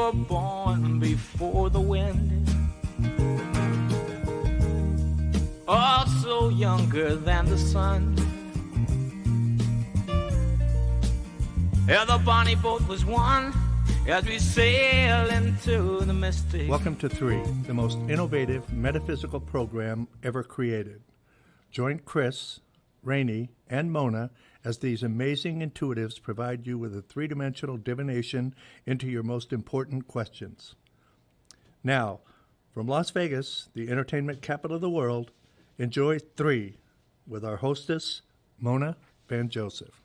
were born before the wind, also younger than the sun. Yeah, the bonnie boat was one as we sail into the mystic. Welcome to Three, the most innovative metaphysical program ever created. Join Kris, Rainey, and Mona as these amazing intuitives provide you with a three-dimensional divination into your most important questions. Now, from Las Vegas, the entertainment capital of the world, enjoy Three with our hostess, Mona Van Joseph.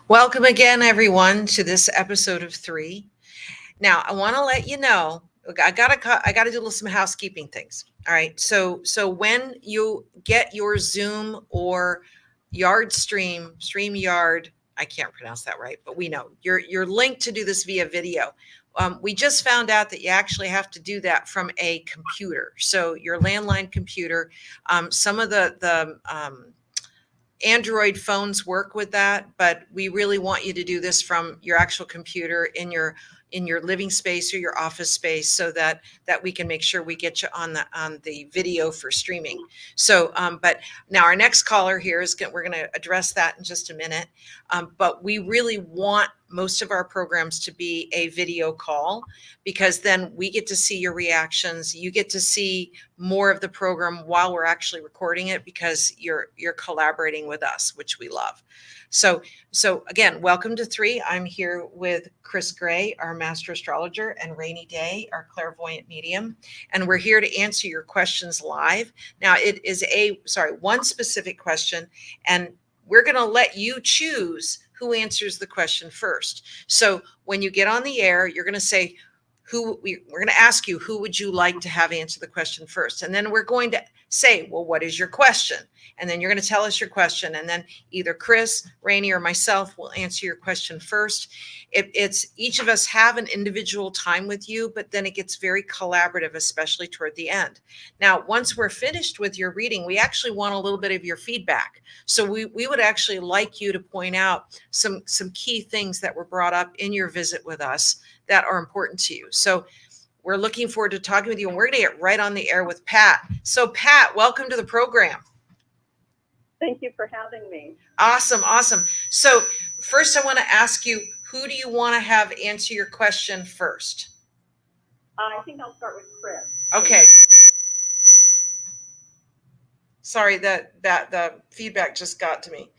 Welcome again, everyone, to this episode of Three. Now, I want to let you know, I gotta do some housekeeping things. All right. So when you get your Zoom or StreamYard, I can't pronounce that right, but we know your link to do this via video. We just found out that you actually have to do that from a computer. So your landline computer, some of the Android phones work with that, but we really want you to do this from your actual computer in your living space or your office space, so that we can make sure we get you on the video for streaming. So, but now our next caller here we're going to address that in just a minute. But we really want most of our programs to be a video call, because then we get to see your reactions. You get to see more of the program while we're actually recording it, because you're collaborating with us, which we love. So again, welcome to Three. I'm here with Kris Gray, our Master Astrologer, and Rainey Day, our Clairvoyant Medium. And we're here to answer your questions live. Now, it is one specific question, and we're going to let you choose who answers the question first. So when you get on the air, you're going to say, we're going to ask you, who would you like to have answer the question first? And then we're going to say, well, what is your question? And then you're going to tell us your question. And then either Kris, Rainey, or myself will answer your question first. It's each of us have an individual time with you, but then it gets very collaborative, especially toward the end. Now, once we're finished with your reading, we actually want a little bit of your feedback. So we would actually like you to point out some key things that were brought up in your visit with us that are important to you. So we're looking forward to talking with you, and we're going to get right on the air with Pat. So Pat, welcome to the program. Thank you for having me. Awesome. So first I want to ask you, who do you want to have answer your question first? I think I'll start with Kris. Okay. Sorry, that the feedback just got to me.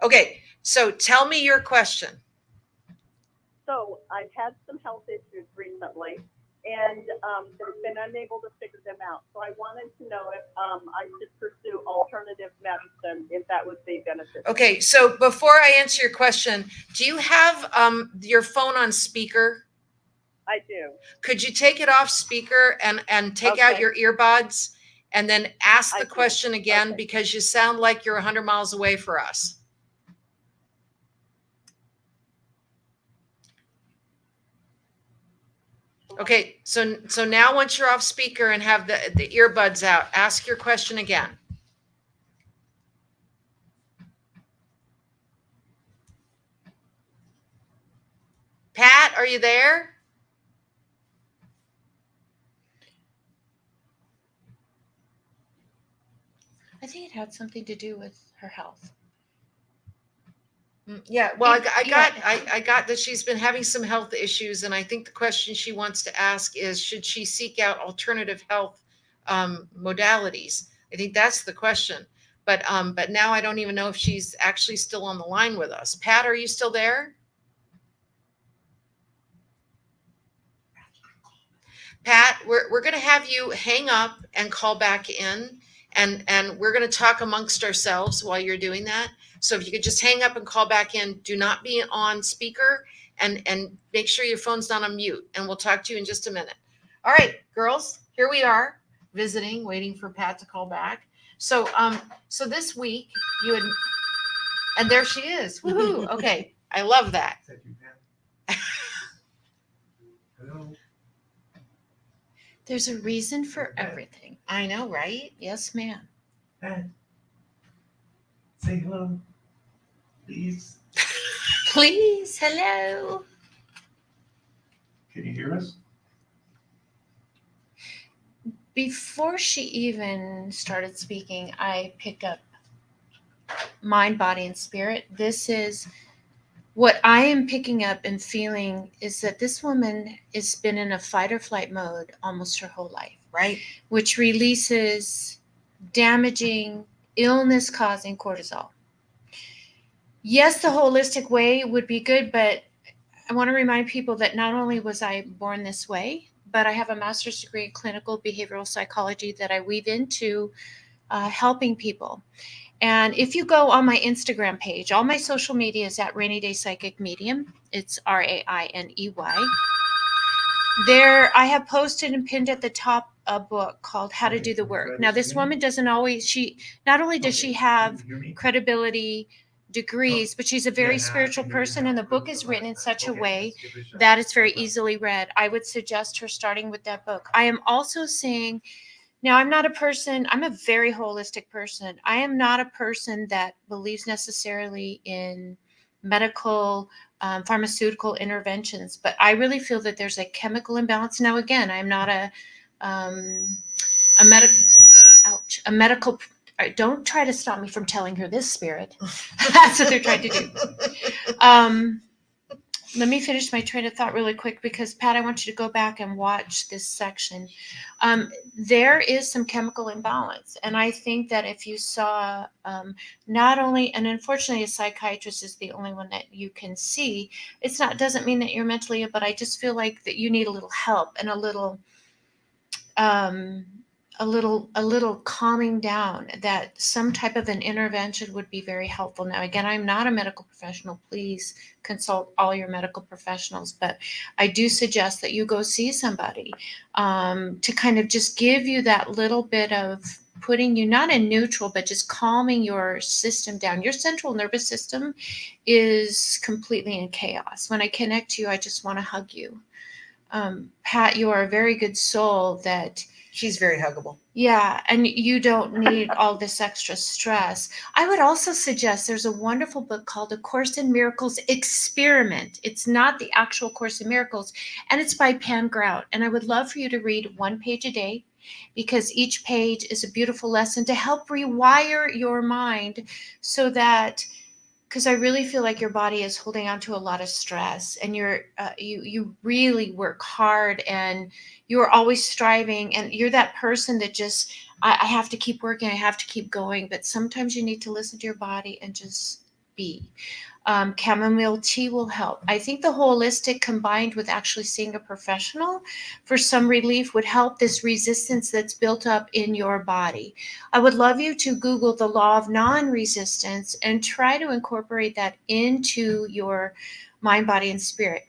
Okay, so tell me your question. So I've had some health issues recently, and they've been unable to figure them out. So I wanted to know if I should pursue alternative medicine, if that would be beneficial. Okay, so before I answer your question, do you have your phone on speaker? I do. Could you take it off speaker and take out your earbuds and then ask the question again, because you sound like you're 100 miles away for us. Okay, so now once you're off speaker and have the earbuds out, ask your question again. Pat, are you there? I think it had something to do with her health. Yeah, well, I got that she's been having some health issues, and I think the question she wants to ask is, should she seek out alternative health modalities? I think that's the question. But now I don't even know if she's actually still on the line with us. Pat, are you still there? Pat, we're going to have you hang up and call back in, and we're going to talk amongst ourselves while you're doing that. So if you could just hang up and call back in, do not be on speaker, and make sure your phone's not on mute, and we'll talk to you in just a minute. All right, girls, here we are visiting, waiting for Pat to call back. So so this week you had, and there she is. Woohoo. Okay, I love that. Thank you, Pat. Hello. There's a reason for everything. I know, right? Yes, ma'am. Pat, say hello, please. Please, hello. Can you hear us? Before she even started speaking, I picked up mind, body, and spirit. This is what I am picking up and feeling is that this woman has been in a fight or flight mode almost her whole life, Right. which releases damaging, illness causing cortisol. Yes, the holistic way would be good, but I want to remind people that not only was I born this way, but I have a master's degree in clinical behavioral psychology that I weave into helping people. And if you go on my Instagram page, all my social media is at Rainy Day Psychic Medium. It's Rainey. There, I have posted and pinned at the top a book called How to Do the Work. Now, this woman doesn't always, not only does she have credibility, degrees, but she's a very spiritual person, and the book is written in such a way that it's very easily read. I would suggest her starting with that book. I am also seeing, now I'm not a person, I'm a very holistic person. I am not a person that believes necessarily in medical, pharmaceutical interventions, but I really feel that there's a chemical imbalance. Now, again, I'm not a medical. Don't try to stop me from telling her this, Spirit. That's what they're trying to do. Let me finish my train of thought really quick because, Pat, I want you to go back and watch this section. There is some chemical imbalance. And I think that if you saw not only, and unfortunately a psychiatrist is the only one that you can see, doesn't mean that you're mentally ill, but I just feel like that you need a little help and a little calming down, that some type of an intervention would be very helpful. Now, again, I'm not a medical professional. Please consult all your medical professionals, but I do suggest that you go see somebody to kind of just give you that little bit of putting you not in neutral, but just calming your system down. Your central nervous system is completely in chaos. When I connect to you, I just want to hug you. Pat, you are a very good soul that She's very huggable. yeah, and you don't need all this extra stress. I would also suggest there's a wonderful book called A Course in Miracles Experiment. It's not the actual Course in Miracles, and it's by Pam Grout. And I would love for you to read one page a day because each page is a beautiful lesson to help rewire your mind so that, because I really feel like your body is holding on to a lot of stress, and you really work hard, and you're always striving, and you're that person that just I have to keep working, I have to keep going, but sometimes you need to listen to your body and just be. Chamomile tea will help. I think the holistic combined with actually seeing a professional for some relief would help this resistance that's built up in your body. I would love you to Google the law of non-resistance and try to incorporate that into your mind, body, and spirit.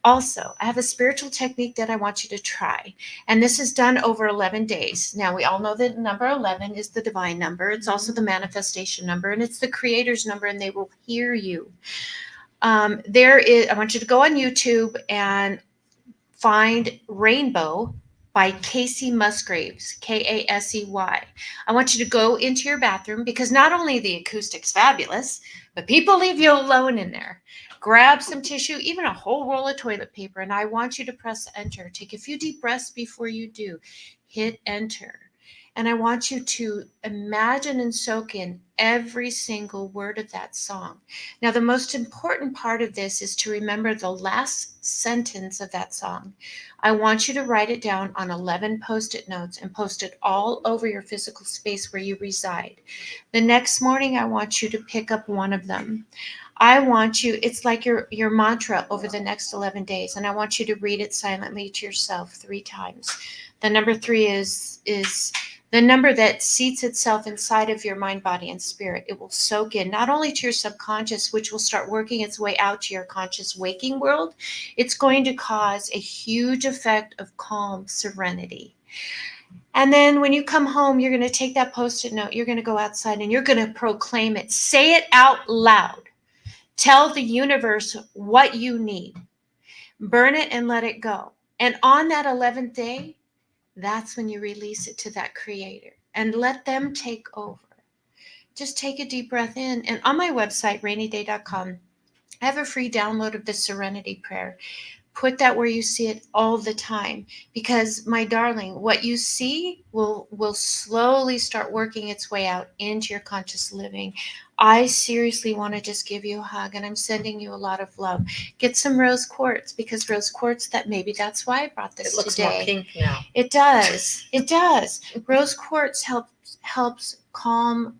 Also, I have a spiritual technique that I want you to try. And this is done over 11 days. Now, we all know that number 11 is the divine number. It's also the manifestation number, and it's the creator's number, and they will hear you. I want you to go on YouTube and find Rainbow by Casey Musgraves, Kasey. I want you to go into your bathroom because not only the acoustic's fabulous, but people leave you alone in there. Grab some tissue, even a whole roll of toilet paper, and I want you to press enter. Take a few deep breaths before you do. Hit enter. And I want you to imagine and soak in every single word of that song. Now, the most important part of this is to remember the last sentence of that song. I want you to write it down on 11 Post-it notes and post it all over your physical space where you reside. The next morning, I want you to pick up one of them. I want you, it's like your mantra over the next 11 days, and I want you to read it silently to yourself 3 times. The number 3 is the number that seats itself inside of your mind, body, and spirit. It will soak in not only to your subconscious, which will start working its way out to your conscious waking world. It's going to cause a huge effect of calm, serenity. And then when you come home, you're going to take that Post-it note, you're going to go outside and you're going to proclaim it. Say it out loud. Tell the universe what you need. Burn it and let it go. And on that 11th day, that's when you release it to that creator and let them take over. Just take a deep breath in. And on my website, rainyday.com, I have a free download of the Serenity Prayer. Put that where you see it all the time, because my darling, what you see will slowly start working its way out into your conscious living. I seriously want to just give you a hug, and I'm sending you a lot of love. Get some rose quartz, because rose quartz, that's why I brought this It looks today. more pink now. It does. It does. Rose quartz helps calm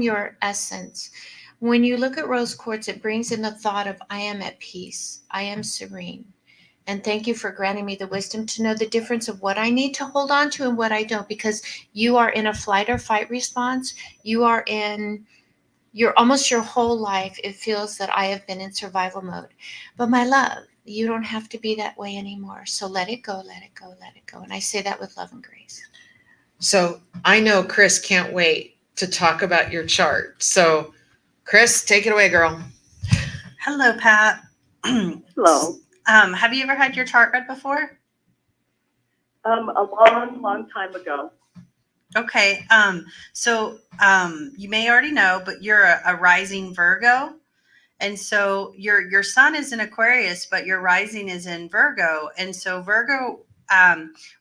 your essence. When you look at rose quartz, it brings in the thought of, I am at peace, I am serene. And thank you for granting me the wisdom to know the difference of what I need to hold on to and what I don't, because you are in a flight or fight response. You're almost your whole life, it feels that I have been in survival mode. But my love, you don't have to be that way anymore. So let it go, let it go, let it go. And I say that with love and grace. So I know Kris can't wait to talk about your chart. So Kris, take it away, girl. Hello, Pat. Hello. Have you ever had your chart read before? A long, long time ago. Okay. So you may already know, but you're a rising Virgo. And so your sun is in Aquarius, but your rising is in Virgo. And so Virgo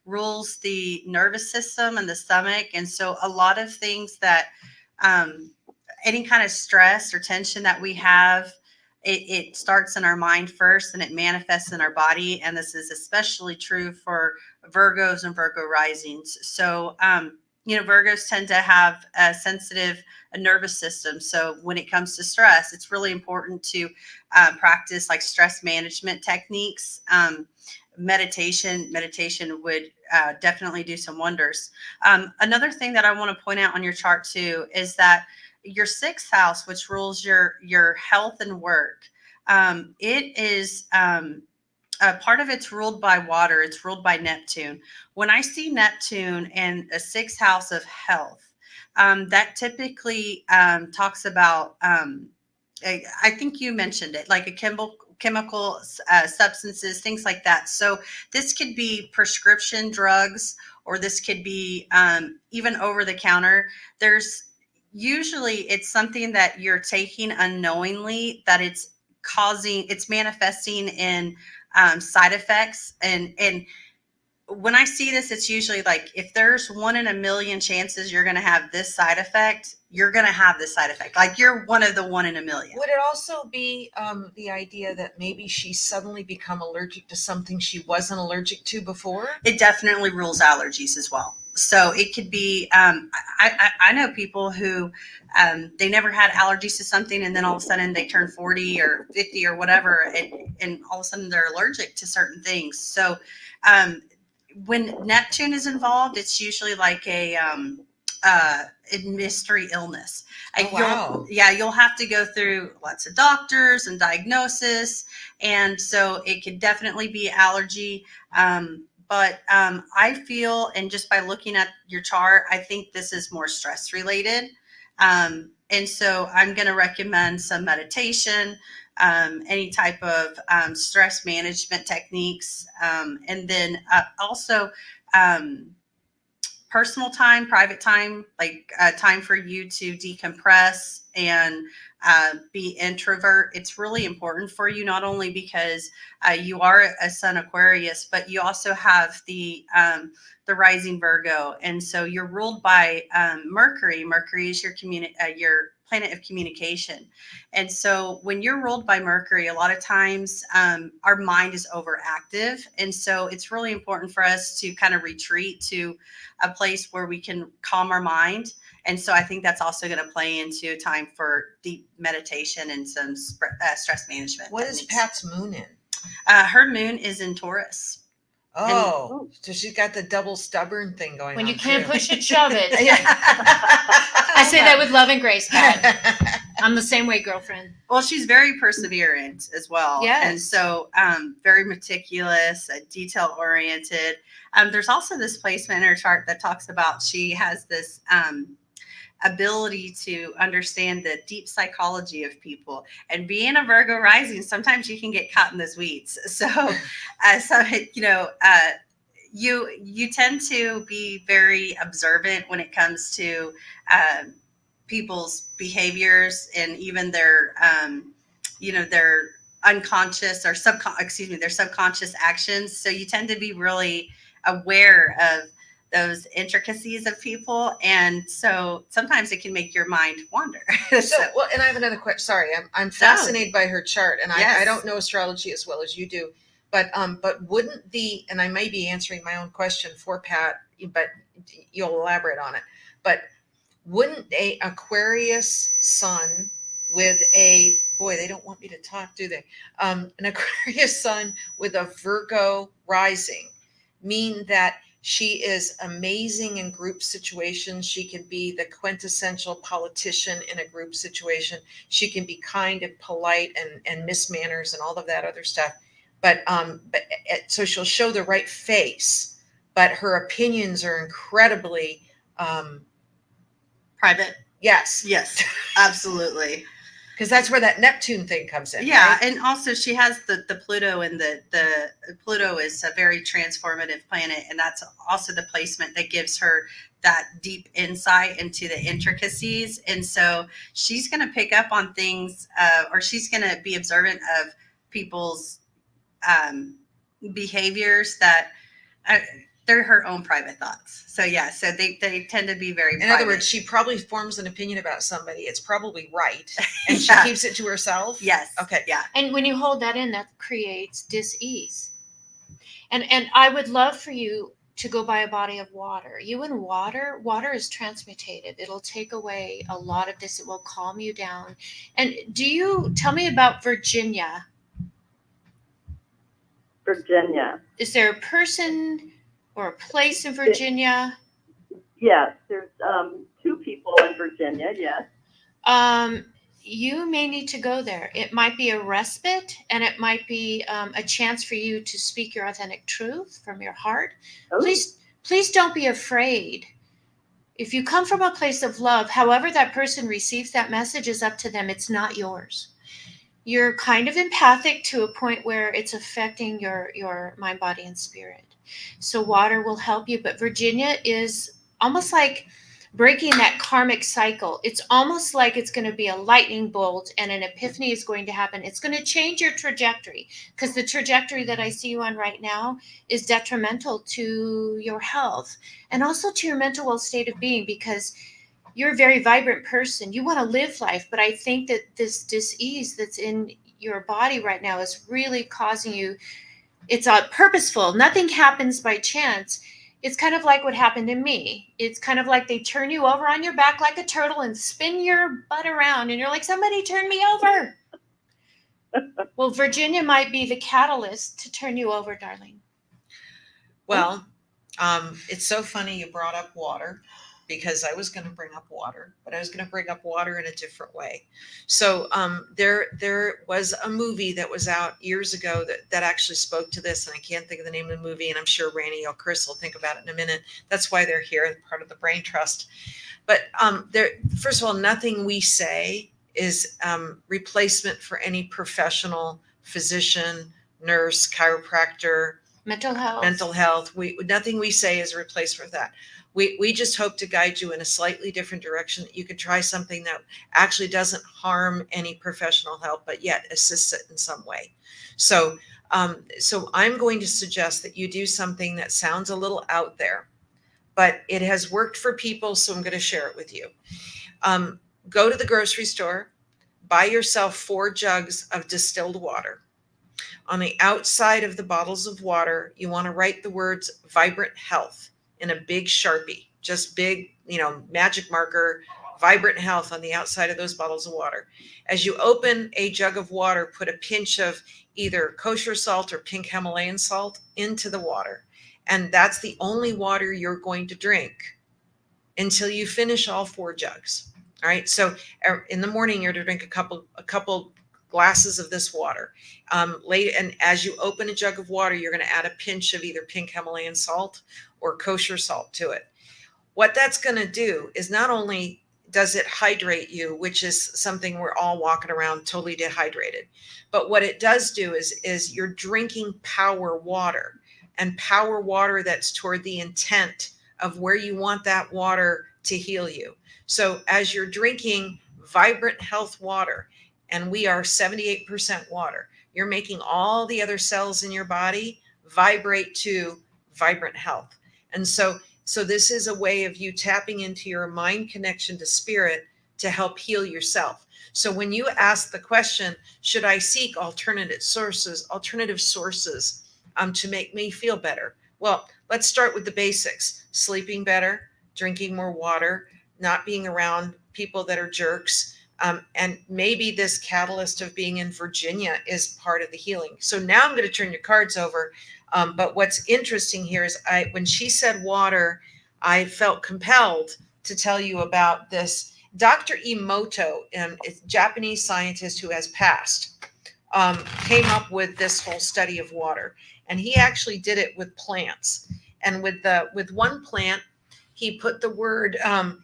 rules the nervous system and the stomach. And so a lot of things that any kind of stress or tension that we have, it starts in our mind first and it manifests in our body. And this is especially true for Virgos and Virgo risings. So, Virgos tend to have a sensitive nervous system. So when it comes to stress, it's really important to practice like stress management techniques. Meditation would definitely do some wonders. Another thing that I want to point out on your chart too is that your sixth house, which rules your health and work, it is part of it's ruled by water. It's ruled by Neptune. When I see Neptune in a sixth house of health, that typically talks about, I think you mentioned it, like a chemical substances, things like that. So this could be prescription drugs, or this could be even over the counter. There's usually it's something that you're taking unknowingly that it's manifesting in side effects. And when I see this, it's usually like, if there's 1 in a million chances you're going to have this side effect, you're going to have this side effect. Like you're one of the 1 in a million. Would it also be the idea that maybe she's suddenly become allergic to something she wasn't allergic to before? It definitely rules allergies as well. So it could be, I know people who they never had allergies to something, and then all of a sudden they turn 40 or 50 or whatever, and all of a sudden they're allergic to certain things. So when Neptune is involved, it's usually like a mystery illness. Oh, wow. You'll have to go through lots of doctors and diagnosis. And so it could definitely be allergy. But I feel, and just by looking at your chart, I think this is more stress related. And so I'm going to recommend some meditation, any type of stress management techniques. And then also personal time, private time, like time for you to decompress and be introvert. It's really important for you, not only because you are a sun Aquarius, but you also have the rising Virgo. And so you're ruled by Mercury. Mercury is your planet of communication. And so when you're ruled by Mercury, a lot of times our mind is overactive. And so it's really important for us to kind of retreat to a place where we can calm our mind. And so I think that's also going to play into a time for deep meditation and some stress management. What techniques. is Pat's moon in? Her moon is in Taurus. Oh, so she's got the double stubborn thing going on. When you can't too. push it, shove it. I say that with love and grace, Pat. I'm the same way, girlfriend. Well, she's very perseverant as well. Yes. And so very meticulous, detail oriented. There's also this placement in her chart that talks about she has this ability to understand the deep psychology of people. And being a Virgo rising, sometimes you can get caught in those weeds. So, you tend to be very observant when it comes to people's behaviors and even their unconscious or their subconscious actions. So you tend to be really aware of those intricacies of people. And so sometimes it can make your mind wander. So, well, and I have another question. Sorry, I'm fascinated by her chart, and Yes. I don't know astrology as well as you do, but wouldn't and I may be answering my own question for Pat, but you'll elaborate on it. But wouldn't a Aquarius sun with a boy, they don't want me to talk, do they? An Aquarius sun with a Virgo rising mean that she is amazing in group situations. She can be the quintessential politician in a group situation. She can be kind and polite and miss manners and all of that other stuff. But so she'll show the right face, but her opinions are incredibly Private. yes, Absolutely. because that's where that Neptune thing comes in. Yeah, right? and also she has the Pluto, and the Pluto is a very transformative planet, and that's also the placement that gives her that deep insight into the intricacies. And so she's going to pick up on things, or she's going to be observant of people's behaviors that they're her own private thoughts. So yeah, so they tend to be very In private. other words, she probably forms an opinion about somebody. It's probably right, and Yeah. she keeps it to herself. Yes. Okay. Yeah. And when you hold that in, that creates dis-ease. And I would love for you to go by a body of water. You and water is transmutative. It'll take away a lot of this. It will calm you down. And tell me about Virginia. Virginia. Is there a person or a place in Virginia? Yes, there's 2 people in Virginia. Yes. You may need to go there. It might be a respite, and it might be a chance for you to speak your authentic truth from your heart. Oh. Please don't be afraid. If you come from a place of love, however that person receives that message is up to them. It's not yours. You're kind of empathic to a point where it's affecting your mind, body, and spirit. So water will help you. But Virginia is almost like breaking that karmic cycle. It's almost like it's going to be a lightning bolt and an epiphany is going to happen. It's going to change your trajectory, because the trajectory that I see you on right now is detrimental to your health and also to your mental well state of being, because you're a very vibrant person. You want to live life, but I think that this dis-ease that's in your body right now is really causing you. It's purposeful. Nothing happens by chance. It's kind of like what happened to me. It's kind of like they turn you over on your back like a turtle and spin your butt around, and you're like, somebody turn me over. Well, Virginia might be the catalyst to turn you over, darling. Well, it's so funny you brought up water, because I was going to bring up water, but I was going to bring up water in a different way. So there was a movie that was out years ago that actually spoke to this, and I can't think of the name of the movie, and I'm sure Rainey or Kris will think about it in a minute. That's why they're here, part of the Brain Trust. But first of all, nothing we say is replacement for any professional physician, nurse, chiropractor, Mental health. Nothing we say is a replacement for that. We just hope to guide you in a slightly different direction, that you can try something that actually doesn't harm any professional help, but yet assists it in some way. So I'm going to suggest that you do something that sounds a little out there, but it has worked for people, so I'm going to share it with you. Go to the grocery store, buy yourself 4 jugs of distilled water. On the outside of the bottles of water, you want to write the words Vibrant Health in a big Sharpie, just big, magic marker, Vibrant Health on the outside of those bottles of water. As you open a jug of water, put a pinch of either kosher salt or pink Himalayan salt into the water. And that's the only water you're going to drink until you finish all 4 jugs. All right. So in the morning, you're to drink a couple glasses of this water. And as you open a jug of water, you're going to add a pinch of either pink Himalayan salt or kosher salt to it. What that's going to do is not only does it hydrate you, which is something we're all walking around totally dehydrated, but what it does do is you're drinking power water, and power water that's toward the intent of where you want that water to heal you. So as you're drinking Vibrant Health water, and we are 78% water, you're making all the other cells in your body vibrate to vibrant health. And so this is a way of you tapping into your mind connection to spirit to help heal yourself. So when you ask the question, should I seek alternative sources to make me feel better? Well, let's start with the basics: sleeping better, drinking more water, not being around people that are jerks. And maybe this catalyst of being in Virginia is part of the healing. So now I'm going to turn your cards over. But what's interesting here is when she said water, I felt compelled to tell you about this. Dr. Emoto, a Japanese scientist who has passed, came up with this whole study of water. And he actually did it with plants. And with one plant, he put the word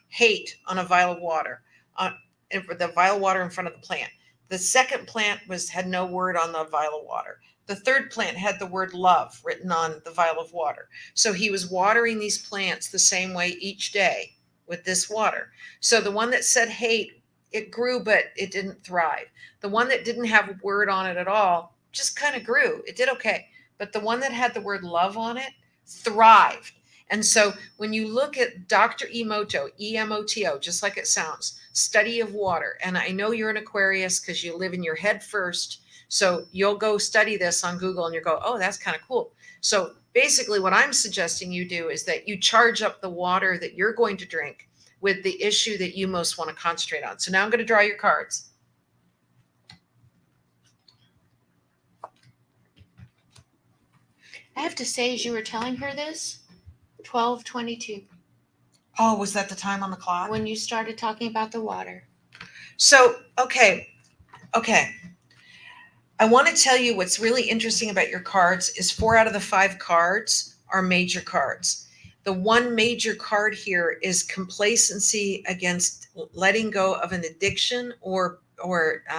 hate on a vial of water, the vial of water in front of the plant. The second plant had no word on the vial of water. The third plant had the word love written on the vial of water. So he was watering these plants the same way each day with this water. So the one that said hate, it grew, but it didn't thrive. The one that didn't have a word on it at all just kind of grew. It did okay. But the one that had the word love on it thrived. And so when you look at Dr. Emoto, E-M-O-T-O, just like it sounds, study of water. And I know you're an Aquarius because you live in your head first. So you'll go study this on Google and you'll go, oh, that's kind of cool. So basically what I'm suggesting you do is that you charge up the water that you're going to drink with the issue that you most want to concentrate on. So now I'm going to draw your cards. I have to say, as you were telling her this, 12:22, Oh, was that the time on the clock? when you started talking about the water. So, okay. I want to tell you what's really interesting about your cards is 4 out of the 5 cards are major cards. The one major card here is complacency against letting go of an addiction or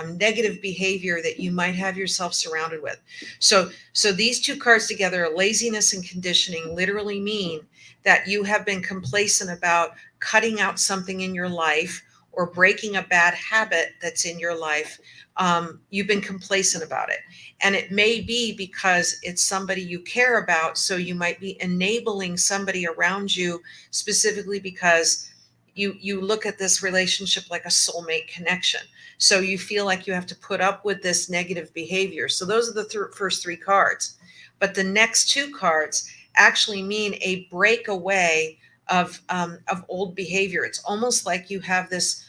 negative behavior that you might have yourself surrounded with. So these 2 cards together, laziness and conditioning, literally mean that you have been complacent about cutting out something in your life or breaking a bad habit that's in your life. You've been complacent about it. And it may be because it's somebody you care about. So you might be enabling somebody around you, specifically because you look at this relationship like a soulmate connection. So you feel like you have to put up with this negative behavior. So those are the first 3 cards. But the next 2 cards actually mean a breakaway of old behavior. It's almost like you have this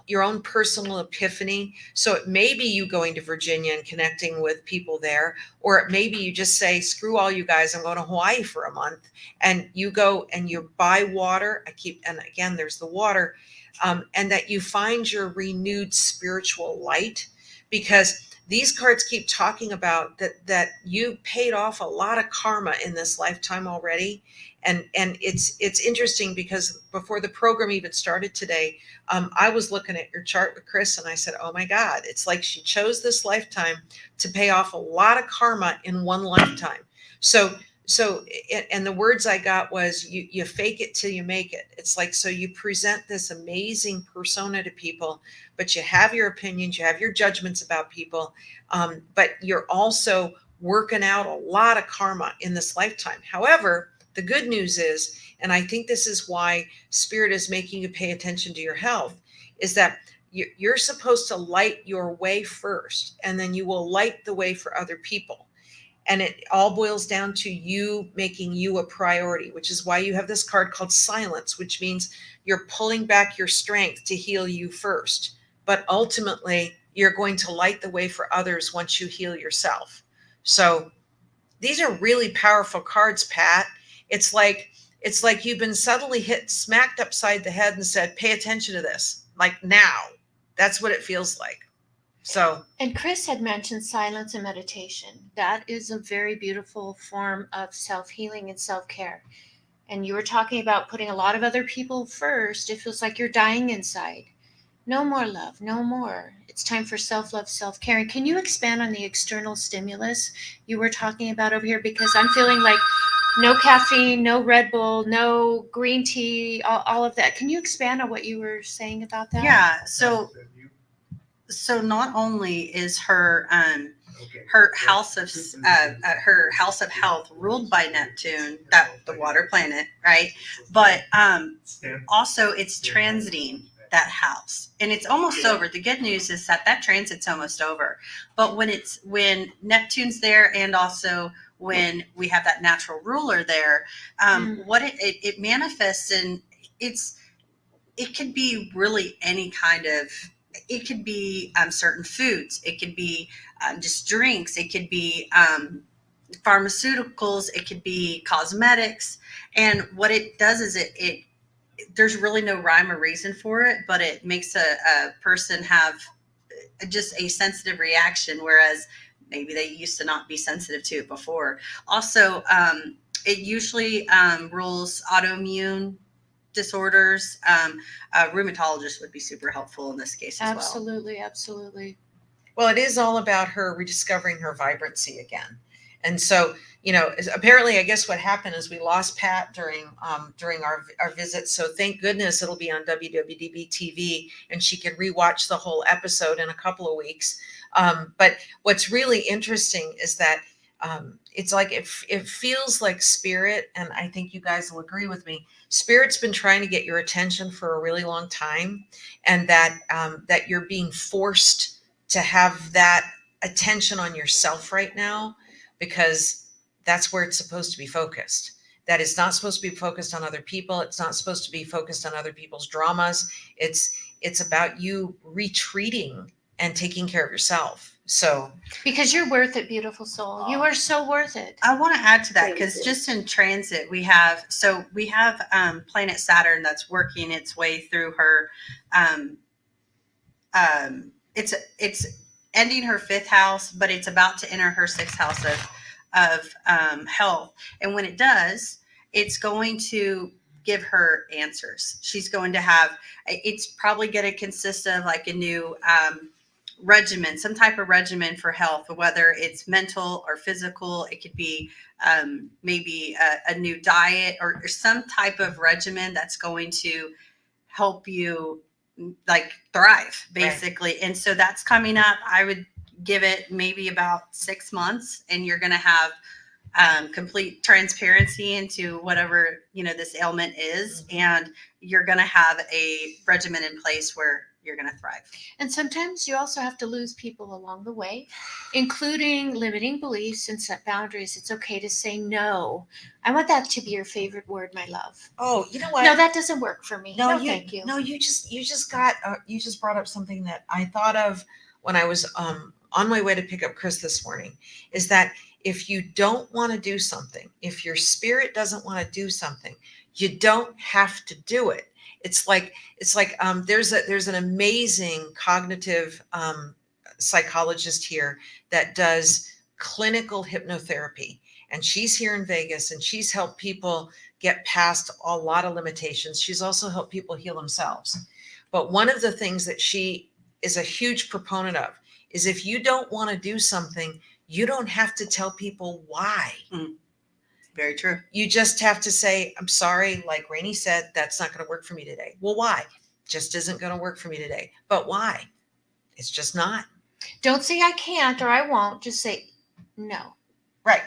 your own personal epiphany. So it may be you going to Virginia and connecting with people there, or it may be you just say, screw all you guys, I'm going to Hawaii for a month. And you go and you buy water. And again, there's the water, and that you find your renewed spiritual light, because these cards keep talking about that you paid off a lot of karma in this lifetime already. And it's interesting because before the program even started today, I was looking at your chart with Kris and I said, oh my God, it's like she chose this lifetime to pay off a lot of karma in one lifetime. So and the words I got was you fake it till you make it. It's like, so you present this amazing persona to people, but you have your opinions, you have your judgments about people, but you're also working out a lot of karma in this lifetime. However, the good news is, and I think this is why Spirit is making you pay attention to your health, is that you're supposed to light your way first, and then you will light the way for other people. And it all boils down to you making you a priority, which is why you have this card called Silence, which means you're pulling back your strength to heal you first. But ultimately, you're going to light the way for others once you heal yourself. So these are really powerful cards, Pat. It's like you've been suddenly smacked upside the head and said, pay attention to this, like now. That's what it feels like. So, And Kris had mentioned silence and meditation. That is a very beautiful form of self-healing and self-care. And you were talking about putting a lot of other people first. It feels like you're dying inside. No more love, no more. It's time for self-love, self-care. And can you expand on the external stimulus you were talking about over here? Because I'm feeling like no caffeine, no Red Bull, no green tea, all of that. Can you expand on what you were saying about that? Yeah. So not only is her her house of health ruled by Neptune, that the water planet, right? But also it's transiting that house, and it's almost over. The good news is that that transit's almost over. But when Neptune's there, and also when we have that natural ruler there, what it manifests, and it could be really any kind of, it could be certain foods, it could be just drinks, it could be pharmaceuticals, it could be cosmetics. And what it does is it there's really no rhyme or reason for it, but it makes a person have just a sensitive reaction, whereas maybe they used to not be sensitive to it before. Also, it usually rules autoimmune disorders. A rheumatologist would be super helpful in this case as well. Absolutely. Well, it is all about her rediscovering her vibrancy again. And so, apparently, I guess what happened is we lost Pat during our visit. So thank goodness it'll be on WWDB TV, and she can rewatch the whole episode in a couple of weeks. But what's really interesting is that it's like it feels like spirit, and I think you guys will agree with me. Spirit's been trying to get your attention for a really long time, and that you're being forced to have that attention on yourself right now, because that's where it's supposed to be focused. That it's not supposed to be focused on other people. It's not supposed to be focused on other people's dramas. It's about you retreating and taking care of yourself. So, Because you're worth it, beautiful soul. You are so worth it. I want to add to that, because just in transit we have planet Saturn that's working its way through her. It's ending her 5th house, but it's about to enter her 6th house of health. And when it does, it's going to give her answers. She's going to have, it's probably going to consist of like a new regimen, some type of regimen for health, whether it's mental or physical. It could be maybe a new diet or some type of regimen that's going to help you like thrive, basically. Right. And so that's coming up. I would give it maybe about 6 months, and you're going to have complete transparency into whatever this ailment is, and you're going to have a regimen in place where you're going to thrive. And sometimes you also have to lose people along the way, including limiting beliefs and set boundaries. It's okay to say no. I want that to be your favorite word, my love. oh, you know what? No, that doesn't work for me. No, you, thank you. No, you just brought up something that I thought of when I was on my way to pick up Kris this morning, is that if you don't want to do something, if your spirit doesn't want to do something, you don't have to do it. It's like there's an amazing cognitive psychologist here that does clinical hypnotherapy, and she's here in Vegas, and she's helped people get past a lot of limitations. She's also helped people heal themselves. But one of the things that she is a huge proponent of is if you don't want to do something, you don't have to tell people why. Very true. You just have to say, I'm sorry, like Rainey said, that's not going to work for me today. Well, why? Just isn't going to work for me today. But why? It's just not. Don't say I can't or I won't. Just say no. Right.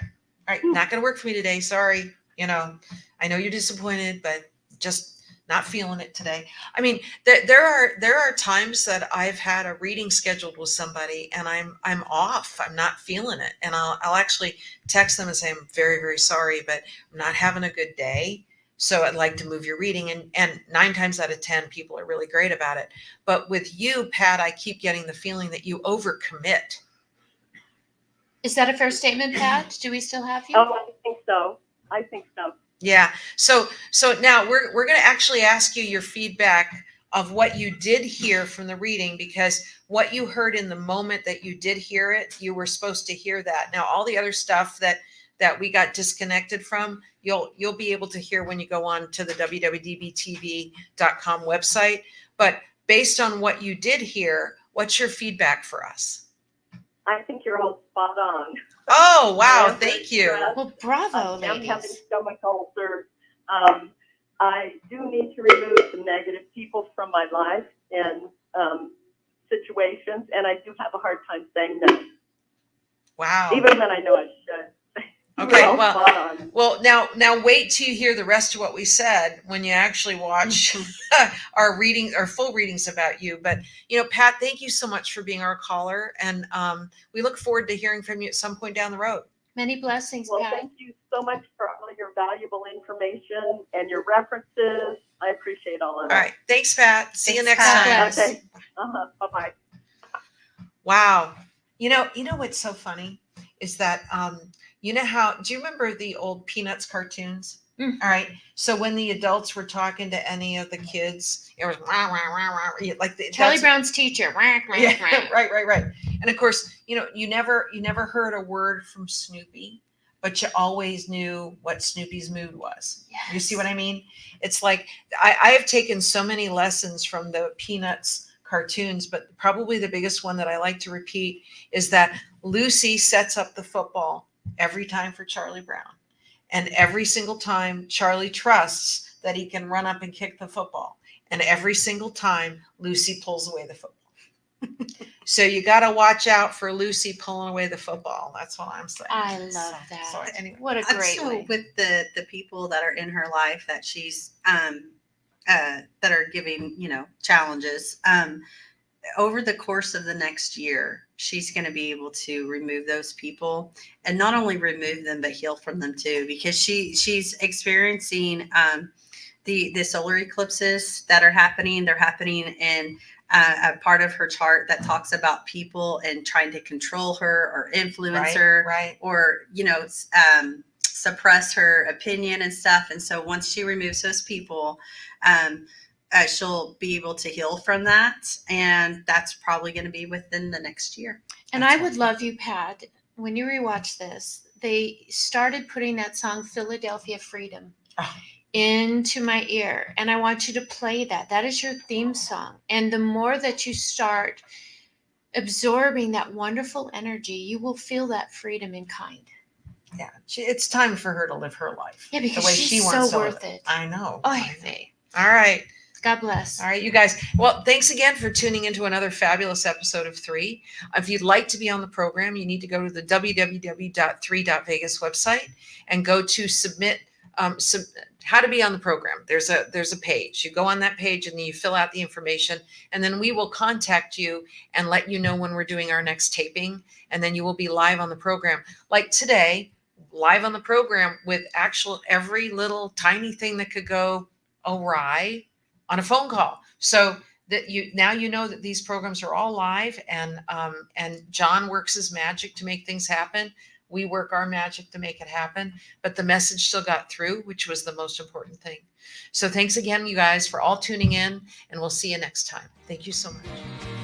Not going to work for me today. Sorry. I know you're disappointed, but just not feeling it today. I mean, there are times that I've had a reading scheduled with somebody and I'm off. I'm not feeling it. And I'll actually text them and say, I'm very, very sorry, but I'm not having a good day. So I'd like to move your reading. And 9 times out of 10, people are really great about it. But with you, Pat, I keep getting the feeling that you overcommit. Is that a fair statement, Pat? Do we still have you? Oh, I think so. Yeah. So now we're going to actually ask you your feedback of what you did hear from the reading, because what you heard in the moment that you did hear it, you were supposed to hear that. Now, all the other stuff that we got disconnected from, you'll be able to hear when you go on to the www.tv.com website. But based on what you did hear, what's your feedback for us? I think you're all spot on. Oh, wow. Thank you. Well, bravo, I'm ladies. having stomach ulcers. I do need to remove some negative people from my life and situations, and I do have a hard time saying no. Wow. even when I know I should. Okay, Well, well- spot on. Well, now wait till you hear the rest of what we said when you actually watch our reading, our full readings about you. But Pat, thank you so much for being our caller, and we look forward to hearing from you at some point down the road. Many blessings, Well, Pat. thank you so much for all your valuable information and your references. I appreciate all of All that. right, thanks, Pat. See you Thanks, next Pat. time. Bless. Okay. Bye-bye. Wow. You know what's so funny is that do you remember the old Peanuts cartoons? Mm. All right. So when the adults were talking to any of the kids, it was rah, rah, rah, rah, like Charlie that's- Brown's teacher. Yeah, right. And of course, you never heard a word from Snoopy, but you always knew what Snoopy's mood was. Yes. You see what I mean? It's like I have taken so many lessons from the Peanuts cartoons, but probably the biggest one that I like to repeat is that Lucy sets up the football every time for Charlie Brown. And every single time Charlie trusts that he can run up and kick the football. And every single time Lucy pulls away the football. So you got to watch out for Lucy pulling away the football. That's what I'm saying. I love that. So anyway. What a great So way. with the people that are in her life that she's that are giving challenges over the course of the next year, she's going to be able to remove those people, and not only remove them but heal from them too, because she's experiencing the solar eclipses that are happening. They're happening in a part of her chart that talks about people and trying to control her or influence her, Right. or suppress her opinion and stuff. And so once she removes those people, she'll be able to heal from that, and that's probably going to be within the next year. And That's I would awesome. love you, Pat, when you rewatch this, they started putting that song Philadelphia Freedom Oh. into my ear. And I want you to play that. That is your theme song. And the more that you start absorbing that wonderful energy, you will feel that freedom in kind. Yeah. It's time for her to live her life. Yeah, because the way she's she wants so to live worth it. I know. Oy I know. vey. All right. God bless. All right, you guys. Well, thanks again for tuning into another fabulous episode of Three. If you'd like to be on the program, you need to go to the www.3.Vegas website and go to submit how to be on the program. There's a page. You go on that page and then you fill out the information, and then we will contact you and let you know when we're doing our next taping, and then you will be live on the program. Like today, live on the program with actual every little tiny thing that could go awry on a phone call. So that you know that these programs are all live, and John works his magic to make things happen. We work our magic to make it happen, but the message still got through, which was the most important thing. So thanks again, you guys, for all tuning in, and we'll see you next time. Thank you so much.